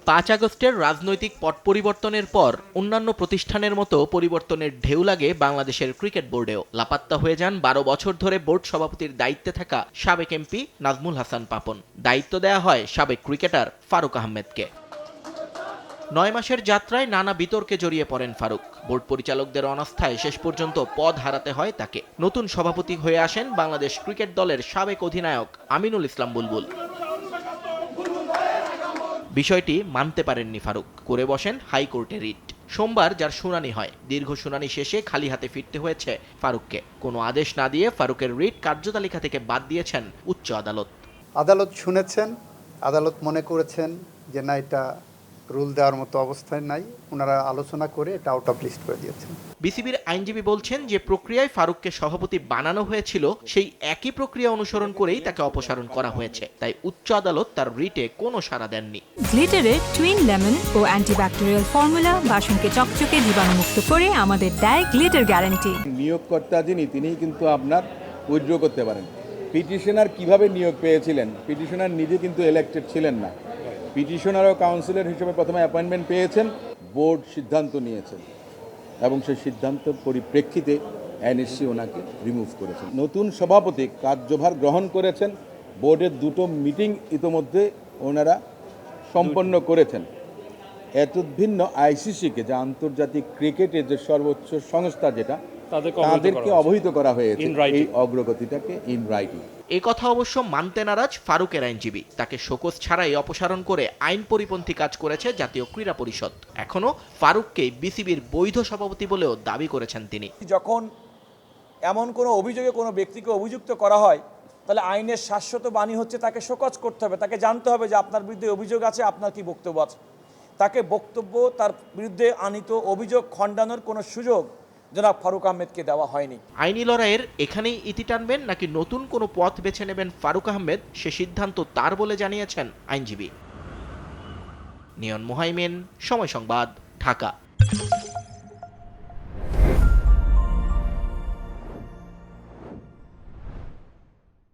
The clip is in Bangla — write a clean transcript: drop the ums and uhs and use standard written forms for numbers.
5 আগস্টের রাজনৈতিক পট পরিবর্তনের পর অন্যান্য প্রতিষ্ঠানের মতো পরিবর্তনের ঢেউ লাগে বাংলাদেশের ক্রিকেট বোর্ডেও। লাপাত্তা হয়ে যান 12 বছর ধরে বোর্ড সভাপতির দায়িত্বে থাকা সাবেক এমপি নাজমুল হাসান পাপন। দায়িত্ব দেয়া হয় সাবেক ক্রিকেটার ফারুক আহমেদকে। 9 মাসের যাত্রায় নানা বিতর্কে জড়িয়ে পড়েন ফারুক। বোর্ড পরিচালকদের অনাস্থায় শেষ পর্যন্ত পদ হারাতে হয় তাকে। নতুন সভাপতি হয়ে আসেন বাংলাদেশ ক্রিকেট দলের সাবেক অধিনায়ক আমিনুল ইসলাম বুলবুল। বিষয়টি মানতে পারেননি ফারুক, করে বসেন হাইকোর্টে রিট। সোমবার যার শুনানি হয়। দীর্ঘ শুনানি শেষে খালি হাতে ফিরতে হয়েছে ফারুককে। কোনো আদেশ না দিয়ে ফারুকের রিট কার্যতালিকা থেকে বাদ দিয়েছেন উচ্চ আদালত। আদালত শুনেছেন, আদালত মনে করেছেন যে না, এটা রুল দেওয়ার মতো অবস্থায় নাই। ওনারা আলোচনা করে এটা আউট অফ লিস্ট করে দিয়েছেন। বিসিবির আইনজীবী বলছেন যে প্রক্রিয়ায় ফারুককে সভাপতি বানানো হয়েছিল সেই একই প্রক্রিয়া অনুসরণ করেই তাকে অপসারণ করা হয়েছে। তাই উচ্চ আদালত তার রিটে কোনো সাড়া দেননি। গ্লিটারের টুইন লেমন ও অ্যান্টিব্যাকটেরিয়াল ফর্মুলা বাসনকে চকচকে জীবাণুমুক্ত করে আমাদের দেয় গ্লিটার গ্যারান্টি। নিয়োগকর্তা তিনিই কিন্তু আপনার উইথড্র করতে পারেন। পিটিশনার কিভাবে নিয়োগ পেয়েছিলেন? পিটিশনার নিজে কিন্তু ইলেক্টেড ছিলেন না। পিটিশনার ও কাউন্সিলর হিসেবে প্রথমে অ্যাপয়েন্টমেন্ট পেয়েছেন, বোর্ড সিদ্ধান্ত নিয়েছেন এবং সেই সিদ্ধান্তের পরিপ্রেক্ষিতে এনএসসি ওনাকে রিমুভ করেছেন। নতুন সভাপতি কার্যভার গ্রহণ করেছেন। বোর্ডের 2টো মিটিং ইতোমধ্যে ওনারা সম্পন্ন করেছেন। এতদ্ভিন্ন আইসিসিকে, যে আন্তর্জাতিক ক্রিকেটের যে সর্বোচ্চ সংস্থা, যেটা তাদেরকে অবহিত করা হয়েছে এই অগ্রগতিটাকে ইন রাইটিং। এ কথা অবশ্য মানতে নারাজ ফারুকের আইনজীবী। তাকে শোকজ ছাড়াই অপসারণ করে আইন পরিপন্থী কাজ করেছে জাতীয় ক্রীড়া পরিষদ। এখনো ফারুককে বিসিবির বৈধ সভাপতি বলেও দাবি করেছেন তিনি। যখন এমন কোনো অভিযোগে কোনো ব্যক্তিকে অভিযুক্ত করা হয়, তাহলে আইনের শাশ্বত বাণী হচ্ছে তাকে শোকজ করতে হবে। তাকে জানতে হবে যে আপনার বিরুদ্ধে অভিযোগ আছে, আপনার কি বক্তব্য আছে। তাকে বক্তব্য, তার বিরুদ্ধে আনিত অভিযোগ খণ্ডানোর কোনো সুযোগ জনাব ফারুক আহমেদকে দেওয়া হয়নি। আইনি লড়াইয়ের এখানেই ইতি টানবেন নাকি নতুন কোনো পথ বেছে নেবেন ফারুক আহমেদ, সে সিদ্ধান্ত তার বলে জানিয়েছেন আইনজীবী। নিয়ন মুহাইমিন, সময় সংবাদ, ঢাকা।